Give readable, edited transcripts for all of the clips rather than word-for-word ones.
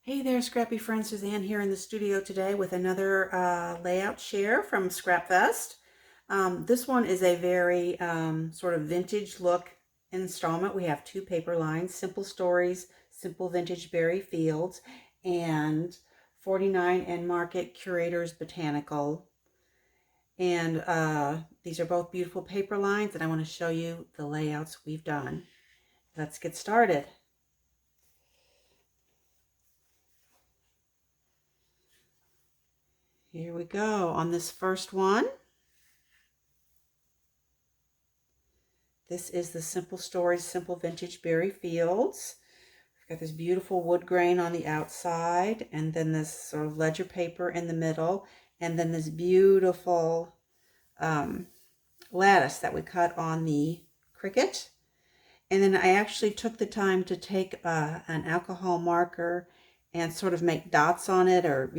Hey there, Scrappy friends. Suzanne here in the studio today with another layout share from Scrapfest. This one is a very sort of vintage look installment. We have two paper lines, Simple Stories, Simple Vintage Berry Fields, and 49 and Market Curators Botanical. And these are both beautiful paper lines, and I want to show you the layouts we've done. Let's get started. Here we go on this first one. This is the Simple Stories, Simple Vintage Berry Fields. We've got this beautiful wood grain on the outside, and then this sort of ledger paper in the middle, and then this beautiful lattice that we cut on the Cricut. And then I actually took the time to take an alcohol marker and sort of make dots on it, or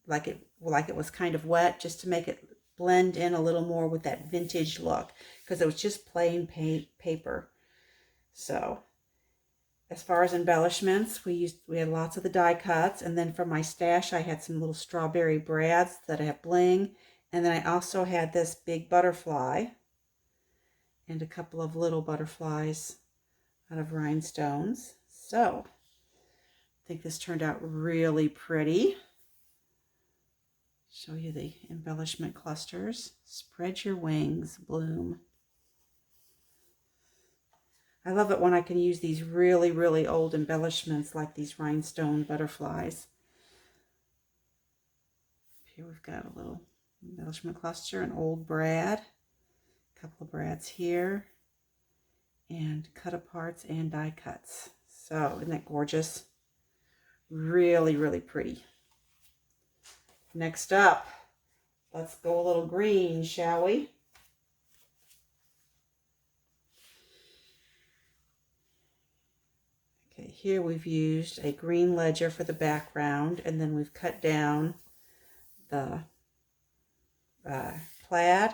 like it was kind of wet, just to make it blend in a little more with that vintage look, because it was just plain paper. So as far as embellishments, we had lots of the die cuts, and then for my stash I had some little strawberry brads that have bling, and then I also had this big butterfly and a couple of little butterflies out of rhinestones. So I think this turned out really pretty. Show you the embellishment clusters. Spread your wings, bloom. I love it when I can use these really, really old embellishments like these rhinestone butterflies. Here we've got a little embellishment cluster, an old brad, a couple of brads here, and cut aparts and die cuts. So isn't that gorgeous? Really, really pretty. Next up, let's go a little green, shall we? Okay, here we've used a green ledger for the background, and then we've cut down the plaid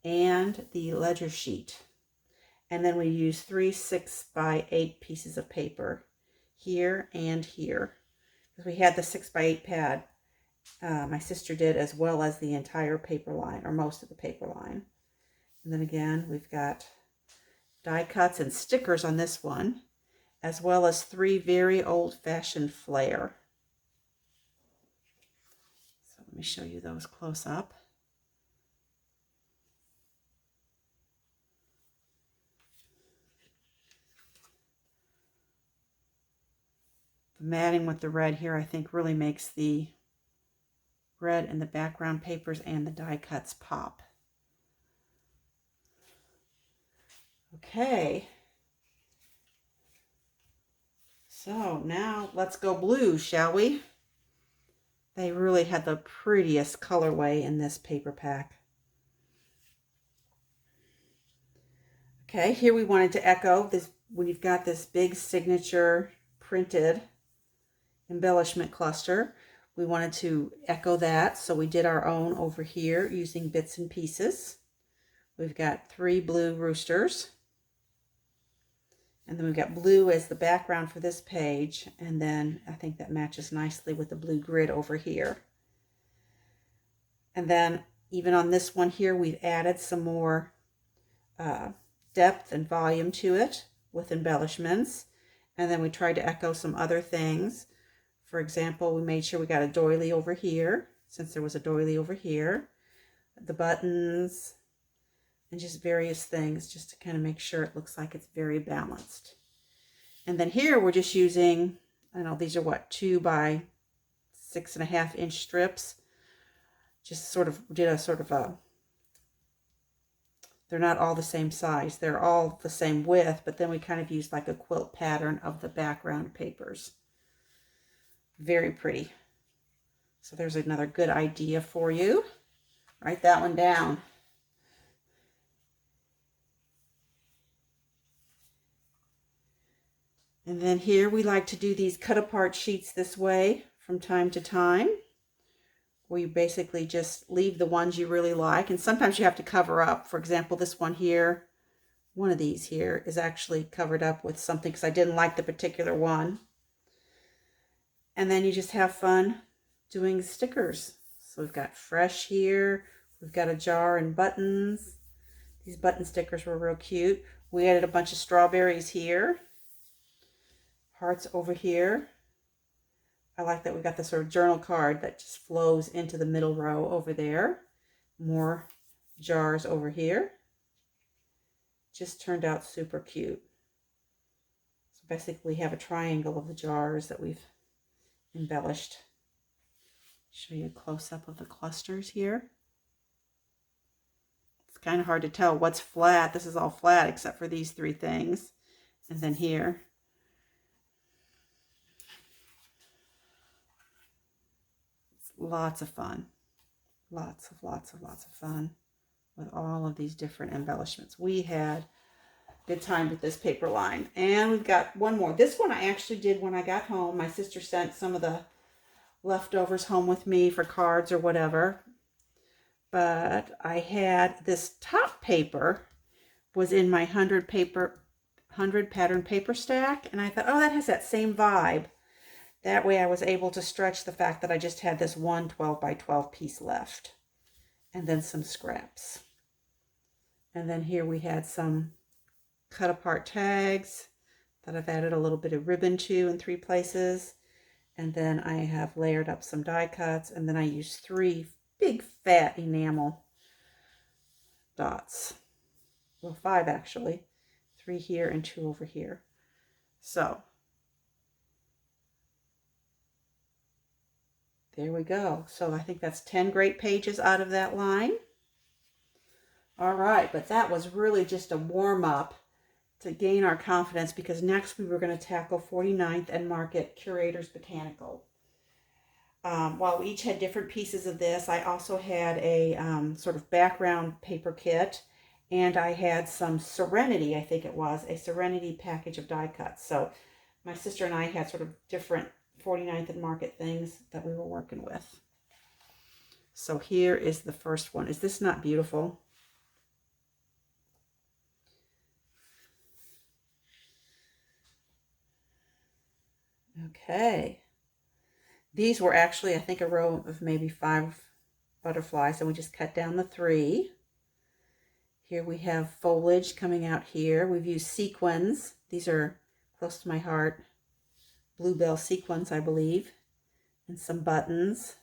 and the ledger sheet. And then we use 3 6x8 pieces of paper here and here. We had the 6x8 pad. My sister did, as well as the entire paper line, or most of the paper line. And then again, we've got die cuts and stickers on this one, as well as 3 very old-fashioned flare. So let me show you those close up. The matting with the red here, I think, really makes the red in the background papers and the die cuts pop. Okay, so now let's go blue, shall we? They really had the prettiest colorway in this paper pack. Okay, here we wanted to echo this. We've got this big signature printed embellishment cluster. We wanted to echo that, so we did our own over here using bits and pieces. We've got 3 blue roosters, and then we've got blue as the background for this page, and then I think that matches nicely with the blue grid over here. And then even on this one here, we've added some more depth and volume to it with embellishments, and then we tried to echo some other things. For example, we made sure we got a doily over here, since there was a doily over here, the buttons, and just various things, just to kind of make sure it looks like it's very balanced. And then here we're just using, I don't know, these are what, 2 by 6.5 inch strips. Just sort of did a sort of a, they're not all the same size, they're all the same width, but then we kind of used like a quilt pattern of the background papers. Very pretty. So there's another good idea for you. Write that one down. And then here we like to do these cut apart sheets this way from time to time. where you basically just leave the ones you really like. And sometimes you have to cover up. For example, this one here, one of these here is actually covered up with something because I didn't like the particular one. And then you just have fun doing stickers. So we've got fresh here. We've got a jar and buttons. These button stickers were real cute. We added a bunch of strawberries here. Hearts over here. I like that we got the sort of journal card that just flows into the middle row over there. More jars over here. Just turned out super cute. So basically we have a triangle of the jars that we've embellished. Show you a close-up of the clusters here. It's kind of hard to tell what's flat. This is all flat except for these three things. And then here. It's lots of fun. Lots of fun with all of these different embellishments. We had a good time with this paper line. And we've got one more. This one I actually did when I got home. My sister sent some of the leftovers home with me for cards or whatever. But I had this top paper was in my 100 pattern paper stack. And I thought, oh, that has that same vibe. That way I was able to stretch the fact that I just had this one 12 by 12 piece left. And then some scraps. And then here we had some cut apart tags that I've added a little bit of ribbon to in 3 places. And then I have layered up some die cuts. And then I used 3 big fat enamel dots. Well, 5 actually. 3 here and 2 over here. So there we go. So I think that's 10 great pages out of that line. All right, but that was really just a warm-up to gain our confidence, because next we were going to tackle 49th and Market Curators Botanical. While we each had different pieces of this, I also had a sort of background paper kit, and I had some Serenity, I think it was, a Serenity package of die cuts. So my sister and I had sort of different 49th and Market things that we were working with. So here is the first one. Is this not beautiful? Okay. These were actually, I think, a row of maybe 5 butterflies, and we just cut down the 3. Here we have foliage coming out here. We've used sequins. These are close to my heart. Bluebell sequins, I believe. And some buttons.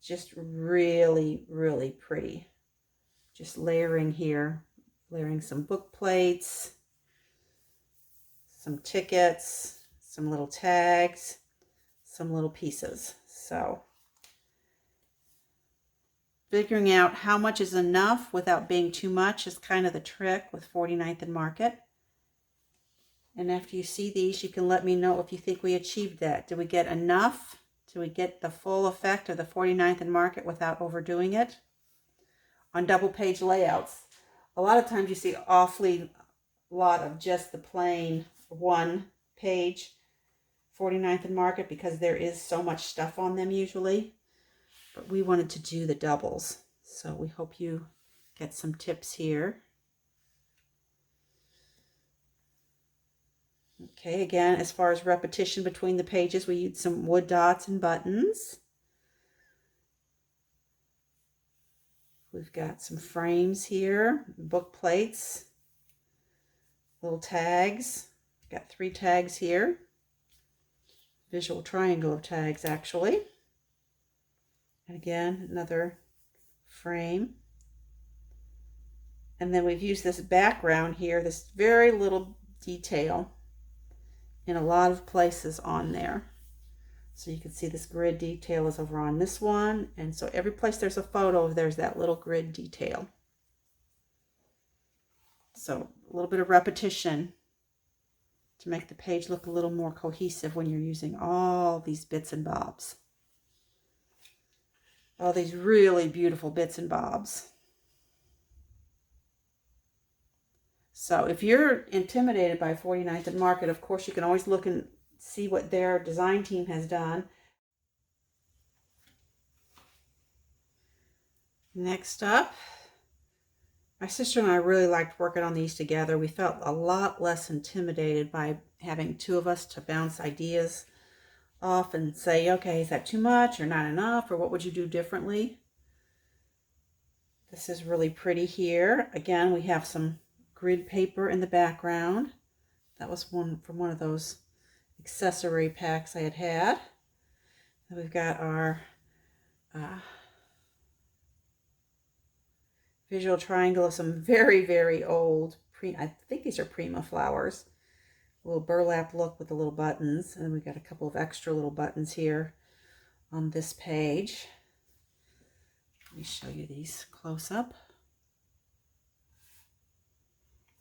Just really, really pretty. Just layering here. Layering some book plates. Some tickets, some little tags, some little pieces. So figuring out how much is enough without being too much is kind of the trick with 49th and Market. And after you see these, you can let me know if you think we achieved that. Did we get enough? Did we get the full effect of the 49th and Market without overdoing it? On double page layouts, a lot of times you see awfully lot of just the plain 1 page 49th and Market, because there is so much stuff on them usually. But we wanted to do the doubles. So we hope you get some tips here. Okay, again, as far as repetition between the pages, we used some wood dots and buttons. We've got some frames here, book plates, little tags. Got 3 tags here. Visual triangle of tags, actually. And again, another frame. And then we've used this background here, this very little detail in a lot of places on there. So you can see this grid detail is over on this one. And so every place there's a photo, there's that little grid detail. So a little bit of repetition to make the page look a little more cohesive when you're using all these bits and bobs. All these really beautiful bits and bobs. So if you're intimidated by 49th and Market, of course you can always look and see what their design team has done. Next up, my sister and I really liked working on these together. We felt a lot less intimidated by having two of us to bounce ideas off and say, okay, is that too much or not enough, or what would you do differently? This is really pretty here. Again, we have some grid paper in the background. That was one from one of those accessory packs I had. And we've got our visual triangle of some very, very old, I think these are Prima flowers. A little burlap look with the little buttons. And then we've got a couple of extra little buttons here on this page. Let me show you these close up.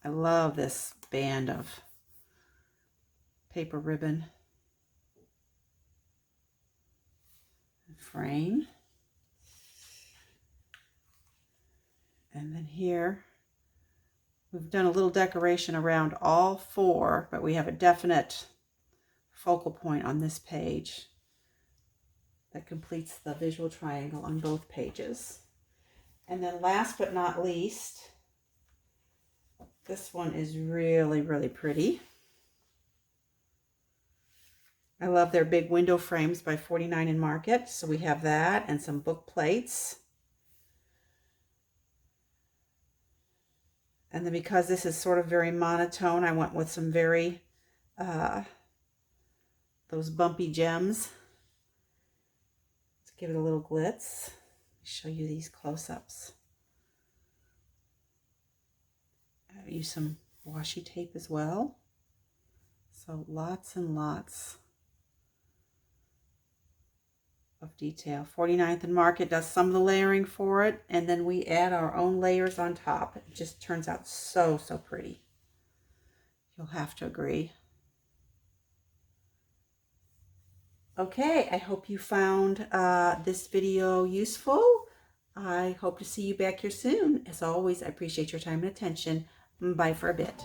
I love this band of paper ribbon frame. And then here, we've done a little decoration around all four, but we have a definite focal point on this page that completes the visual triangle on both pages. And then last but not least, this one is really, really pretty. I love their big window frames by 49 in Market. So we have that and some book plates. And then because this is sort of very monotone, I went with some very, those bumpy gems to give it a little glitz. Show you these close-ups. I use some washi tape as well. So lots and lots of detail. 49th and Market does some of the layering for it, and then we add our own layers on top. It just turns out so, so pretty. You'll have to agree. Okay, I hope you found this video useful. I hope to see you back here soon. As always, I appreciate your time and attention. Bye for a bit.